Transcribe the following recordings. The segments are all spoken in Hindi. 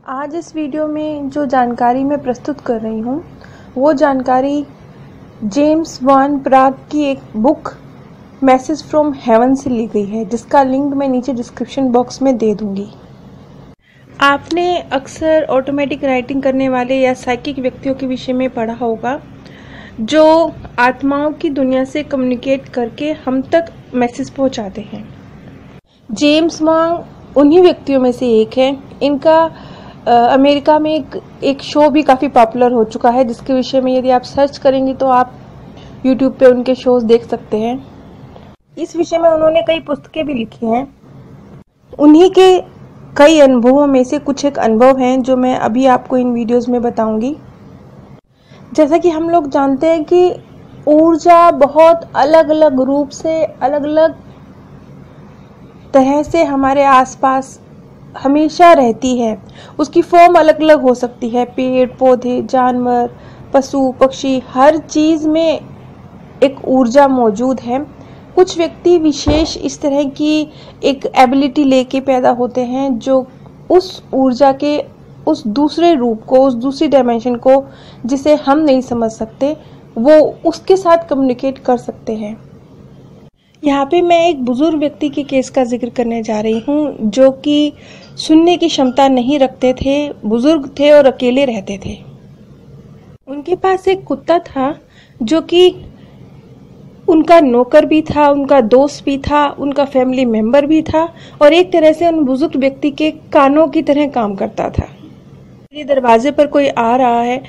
आज इस वीडियो में जो जानकारी मैं प्रस्तुत कर रही हूँ वो जानकारी जेम्स वान प्राग की एक बुक मैसेज फ्रॉम हेवन से ली गई है, जिसका लिंक मैं नीचे डिस्क्रिप्शन बॉक्स में दे दूँगी। आपने अक्सर ऑटोमेटिक राइटिंग करने वाले या साइकिक व्यक्तियों के विषय में पढ़ा होगा, जो आत्माओं की दुनिया से कम्युनिकेट करके हम तक मैसेज पहुंचाते हैं। जेम्स वान उन्हीं व्यक्तियों में से एक है। इनका अमेरिका में एक शो भी काफ़ी पॉपुलर हो चुका है, जिसके विषय में यदि आप सर्च करेंगे तो आप यूट्यूब पे उनके शोज देख सकते हैं। इस विषय में उन्होंने कई पुस्तकें भी लिखी हैं। उन्हीं के कई अनुभवों में से कुछ एक अनुभव हैं जो मैं अभी आपको इन वीडियोस में बताऊंगी। जैसा कि हम लोग जानते हैं कि ऊर्जा बहुत अलग अलग रूप से, अलग अलग तरह से हमारे आसपास हमेशा रहती है। उसकी फॉर्म अलग अलग हो सकती है। पेड़ पौधे, जानवर, पशु पक्षी, हर चीज़ में एक ऊर्जा मौजूद है। कुछ व्यक्ति विशेष इस तरह की एक एबिलिटी लेके पैदा होते हैं जो उस ऊर्जा के उस दूसरे रूप को, उस दूसरी डायमेंशन को जिसे हम नहीं समझ सकते, वो उसके साथ कम्युनिकेट कर सकते हैं। यहाँ पे मैं एक बुजुर्ग व्यक्ति के केस का जिक्र करने जा रही हूँ, जो कि सुनने की क्षमता नहीं रखते थे, बुजुर्ग थे और अकेले रहते थे। उनके पास एक कुत्ता था जो कि उनका नौकर भी था, उनका दोस्त भी था, उनका फैमिली मेंबर भी था और एक तरह से उन बुजुर्ग व्यक्ति के कानों की तरह काम करता था। यदि दरवाजे पर कोई आ रहा है,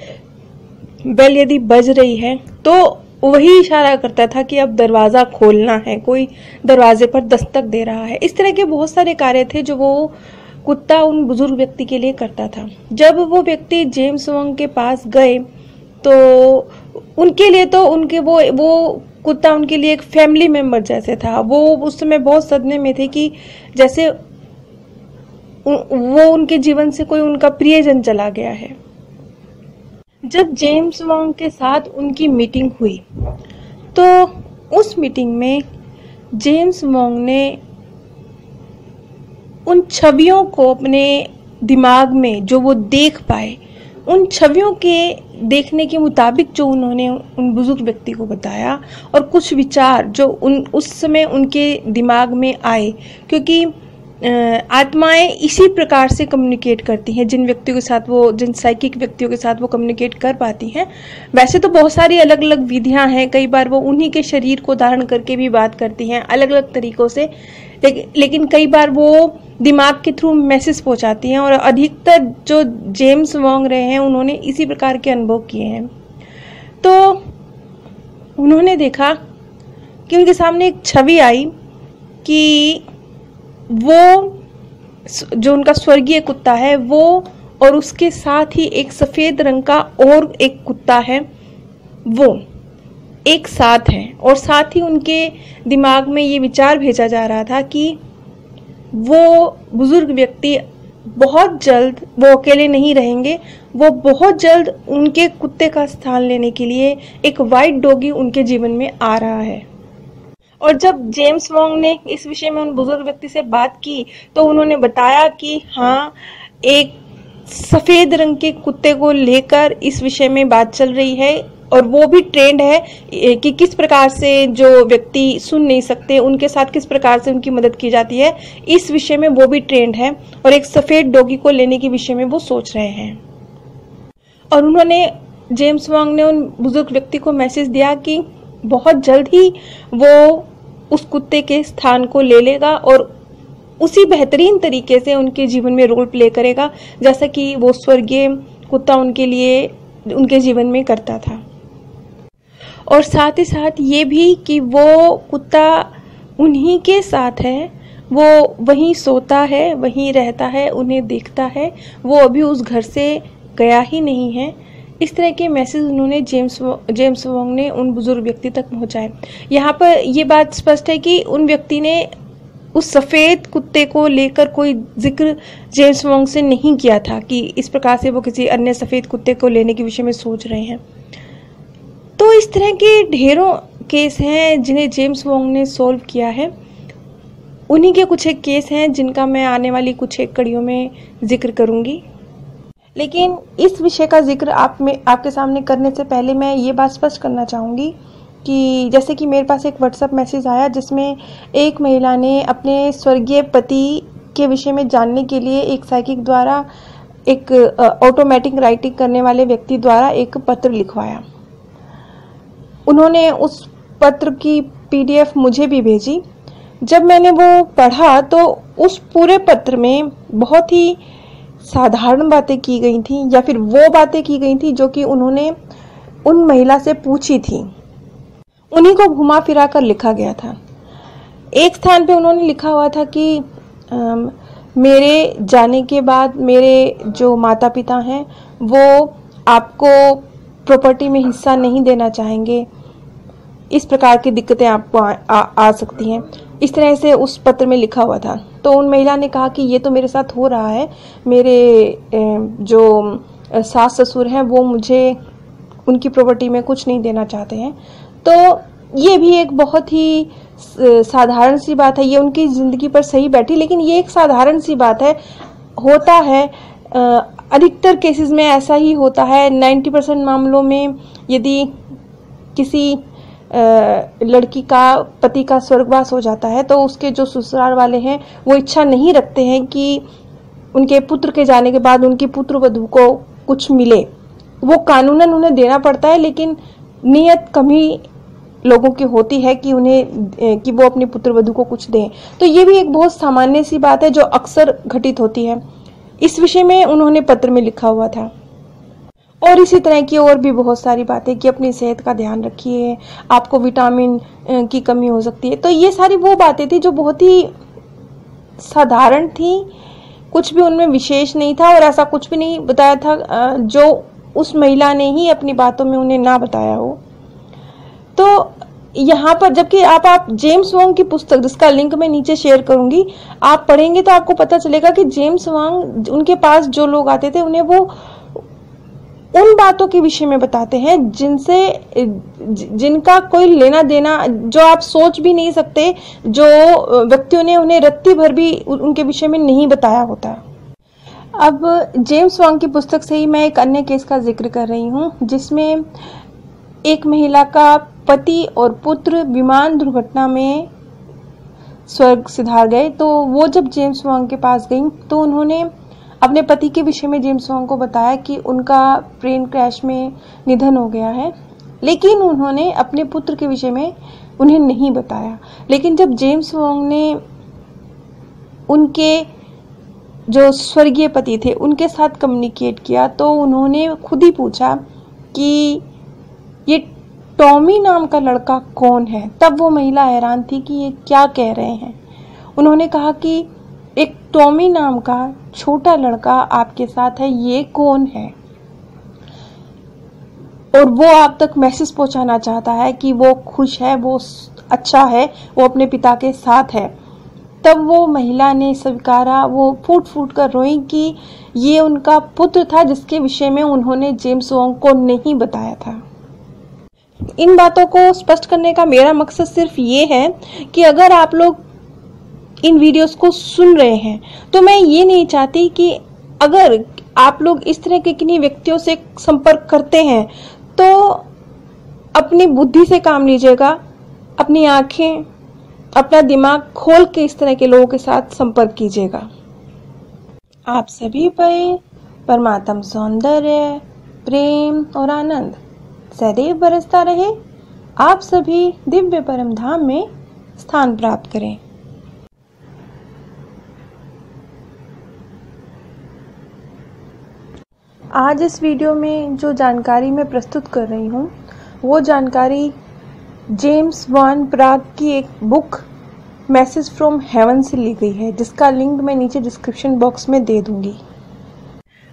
बेल यदि बज रही है, तो वही इशारा करता था कि अब दरवाज़ा खोलना है, कोई दरवाजे पर दस्तक दे रहा है। इस तरह के बहुत सारे कार्य थे जो वो कुत्ता उन बुजुर्ग व्यक्ति के लिए करता था। जब वो व्यक्ति जेम्स वान के पास गए तो उनके लिए तो उनके वो कुत्ता उनके लिए एक फैमिली मेंबर जैसे था। वो उस समय बहुत सदमे में थे कि जैसे वो उनके जीवन से कोई उनका प्रियजन चला गया है। जब जेम्स वान के साथ उनकी मीटिंग हुई तो उस मीटिंग में जेम्स वान ने उन छवियों को अपने दिमाग में जो वो देख पाए, उन छवियों के देखने के मुताबिक जो उन्होंने उन बुजुर्ग व्यक्ति को बताया और कुछ विचार जो उस समय उनके दिमाग में आए, क्योंकि आत्माएं इसी प्रकार से कम्युनिकेट करती हैं। जिन व्यक्तियों के साथ वो, जिन साइकिक व्यक्तियों के साथ वो कम्युनिकेट कर पाती हैं, वैसे तो बहुत सारी अलग अलग विधियां हैं। कई बार वो उन्हीं के शरीर को धारण करके भी बात करती हैं अलग अलग तरीकों से, लेकिन कई बार वो दिमाग के थ्रू मैसेज पहुंचाती हैं। और अधिकतर जो जेम्स वान रहे हैं उन्होंने इसी प्रकार के अनुभव किए हैं। तो उन्होंने देखा कि उनके सामने एक छवि आई कि वो जो उनका स्वर्गीय कुत्ता है वो और उसके साथ ही एक सफेद रंग का और एक कुत्ता है, वो एक साथ हैं। और साथ ही उनके दिमाग में ये विचार भेजा जा रहा था कि वो बुजुर्ग व्यक्ति बहुत जल्द, वो अकेले नहीं रहेंगे, वो बहुत जल्द उनके कुत्ते का स्थान लेने के लिए एक वाइट डॉगी उनके जीवन में आ रहा है। और जब जेम्स वान ने इस विषय में उन बुजुर्ग व्यक्ति से बात की तो उन्होंने बताया कि हाँ, एक सफेद रंग के कुत्ते को लेकर इस विषय में बात चल रही है और वो भी ट्रेंड है कि किस प्रकार से जो व्यक्ति सुन नहीं सकते उनके साथ किस प्रकार से उनकी मदद की जाती है, इस विषय में वो भी ट्रेंड है और एक सफेद डॉगी को लेने के विषय में वो सोच रहे हैं। और उन्होंने, जेम्स वान ने उन बुजुर्ग व्यक्ति को मैसेज दिया कि बहुत जल्द ही वो उस कुत्ते के स्थान को ले लेगा और उसी बेहतरीन तरीके से उनके जीवन में रोल प्ले करेगा जैसा कि वो स्वर्गीय कुत्ता उनके लिए उनके जीवन में करता था। और साथ ही साथ ये भी कि वो कुत्ता उन्हीं के साथ है, वो वहीं सोता है, वहीं रहता है, उन्हें देखता है, वो अभी उस घर से गया ही नहीं है। इस तरह के मैसेज उन्होंने जेम्स वान ने उन बुजुर्ग व्यक्ति तक पहुंचाए। यहाँ पर ये बात स्पष्ट है कि उन व्यक्ति ने उस सफ़ेद कुत्ते को लेकर कोई जिक्र जेम्स वान से नहीं किया था कि इस प्रकार से वो किसी अन्य सफ़ेद कुत्ते को लेने के विषय में सोच रहे हैं। तो इस तरह के ढेरों केस हैं जिन्हें जेम्स वान ने सॉल्व किया है। उन्हीं के कुछ एक केस हैं जिनका मैं आने वाली कुछ एक कड़ियों में जिक्र करूँगी। लेकिन इस विषय का जिक्र आपके सामने करने से पहले मैं ये बात स्पष्ट करना चाहूँगी कि जैसे कि मेरे पास एक व्हाट्सएप मैसेज आया जिसमें एक महिला ने अपने स्वर्गीय पति के विषय में जानने के लिए एक साइकिक द्वारा, एक ऑटोमेटिक राइटिंग करने वाले व्यक्ति द्वारा एक पत्र लिखवाया। उन्होंने उस पत्र की PDF मुझे भी भेजी। जब मैंने वो पढ़ा तो उस पूरे पत्र में बहुत ही साधारण बातें की गई थी, या फिर वो बातें की गई थी जो कि उन्होंने उन महिला से पूछी थी, उन्हीं को घुमा फिरा कर लिखा गया था। एक स्थान पे उन्होंने लिखा हुआ था कि मेरे जाने के बाद मेरे जो माता पिता हैं वो आपको प्रॉपर्टी में हिस्सा नहीं देना चाहेंगे, इस प्रकार की दिक्कतें आपको आ सकती हैं, इस तरह से उस पत्र में लिखा हुआ था। तो उन महिला ने कहा कि ये तो मेरे साथ हो रहा है, मेरे जो सास ससुर हैं वो मुझे उनकी प्रॉपर्टी में कुछ नहीं देना चाहते हैं। तो ये भी एक बहुत ही साधारण सी बात है, ये उनकी ज़िंदगी पर सही बैठी, लेकिन ये एक साधारण सी बात है, होता है अधिकतर केसेस में ऐसा ही होता है। 90% मामलों में यदि किसी लड़की का पति का स्वर्गवास हो जाता है तो उसके जो ससुराल वाले हैं वो इच्छा नहीं रखते हैं कि उनके पुत्र के जाने के बाद उनकी पुत्र वधू को कुछ मिले। वो कानूनन उन्हें देना पड़ता है, लेकिन नियत कम ही लोगों की होती है कि कि वो अपनी पुत्र वधू को कुछ दें। तो ये भी एक बहुत सामान्य सी बात है जो अक्सर घटित होती है। इस विषय में उन्होंने पत्र में लिखा हुआ था। और इसी तरह की और भी बहुत सारी बातें कि अपनी सेहत का ध्यान रखिए, आपको विटामिन की कमी हो सकती है। तो ये सारी वो बातें थी जो बहुत ही साधारण थी, कुछ भी उनमें विशेष नहीं था और ऐसा कुछ भी नहीं बताया था जो उस महिला ने ही अपनी बातों में उन्हें ना बताया हो। तो यहाँ पर जबकि आप जेम्स वांग की पुस्तक, जिसका लिंक मैं नीचे शेयर करूंगी, आप पढ़ेंगे तो आपको पता चलेगा कि जेम्स वांग, उनके पास जो लोग आते थे उन्हें वो उन बातों के विषय में बताते हैं जिनका कोई लेना देना, जो आप सोच भी नहीं सकते, जो व्यक्तियों ने उन्हें रत्ती भर भी उनके विषय में नहीं बताया होता। अब जेम्स वांग की पुस्तक से ही मैं एक अन्य केस का जिक्र कर रही हूँ जिसमें एक महिला का पति और पुत्र विमान दुर्घटना में स्वर्ग सिधार गए। तो वो जब जेम्स वांग के पास गई तो उन्होंने अपने पति के विषय में जेम्स वांग को बताया कि उनका प्लेन क्रैश में निधन हो गया है, लेकिन उन्होंने अपने पुत्र के विषय में उन्हें नहीं बताया। लेकिन जब जेम्स वांग ने उनके जो स्वर्गीय पति थे उनके साथ कम्युनिकेट किया तो उन्होंने खुद ही पूछा कि ये टॉमी नाम का लड़का कौन है। तब वो महिला हैरान थी कि ये क्या कह रहे हैं। उन्होंने कहा कि एक टॉमी नाम का छोटा लड़का आपके साथ है, ये कौन है, और वो आप तक मैसेज पहुंचाना चाहता है कि वो खुश है, वो अच्छा है, वो अपने पिता के साथ है। तब वो महिला ने स्वीकारा, वो फूट फूट कर रोई कि ये उनका पुत्र था जिसके विषय में उन्होंने जेम्स वांग को नहीं बताया था। इन बातों को स्पष्ट करने का मेरा मकसद सिर्फ ये है कि अगर आप लोग इन वीडियोस को सुन रहे हैं तो मैं ये नहीं चाहती कि अगर आप लोग इस तरह के किन्हीं व्यक्तियों से संपर्क करते हैं तो अपनी बुद्धि से काम लीजिएगा, अपनी आंखें, अपना दिमाग खोल के इस तरह के लोगों के साथ संपर्क कीजिएगा। आप सभी पर परमात्म सौंदर्य, प्रेम और आनंद सदैव बरसता रहे। आप सभी दिव्य परम धाम में स्थान प्राप्त करें। आज इस वीडियो में जो जानकारी मैं प्रस्तुत कर रही हूँ वो जानकारी जेम्स वान प्राग की एक बुक मैसेज फ्रॉम हेवन से ली गई है, जिसका लिंक मैं नीचे डिस्क्रिप्शन बॉक्स में दे दूंगी।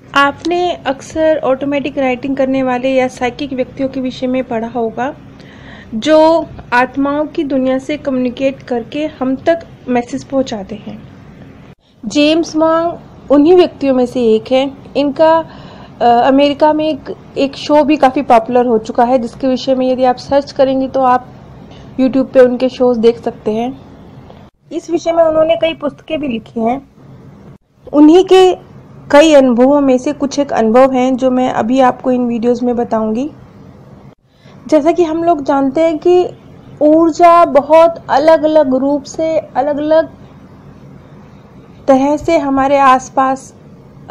आपने अक्सर ऑटोमेटिक राइटिंग करने वाले या साइकिक व्यक्तियों के विषय में पढ़ा होगा जो आत्माओं की दुनिया से कम्युनिकेट करके हम तक मैसेज पहुंचाते हैं। जेम्स वांग उन्हीं व्यक्तियों में से एक है। इनका अमेरिका में एक शो भी काफ़ी पॉपुलर हो चुका है, जिसके विषय में यदि आप सर्च करेंगे तो आप यूट्यूब पे उनके शोज देख सकते हैं। इस विषय में उन्होंने कई पुस्तकें भी लिखी हैं। उन्हीं के कई अनुभवों में से कुछ एक अनुभव हैं जो मैं अभी आपको इन वीडियोस में बताऊंगी। जैसा कि हम लोग जानते हैं कि ऊर्जा बहुत अलग अलग रूप से, अलग अलग तरह से हमारे आसपास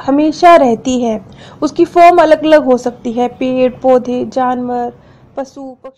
हमेशा रहती है। उसकी फॉर्म अलग अलग हो सकती है, पेड़ पौधे, जानवर, पशु पक्षी।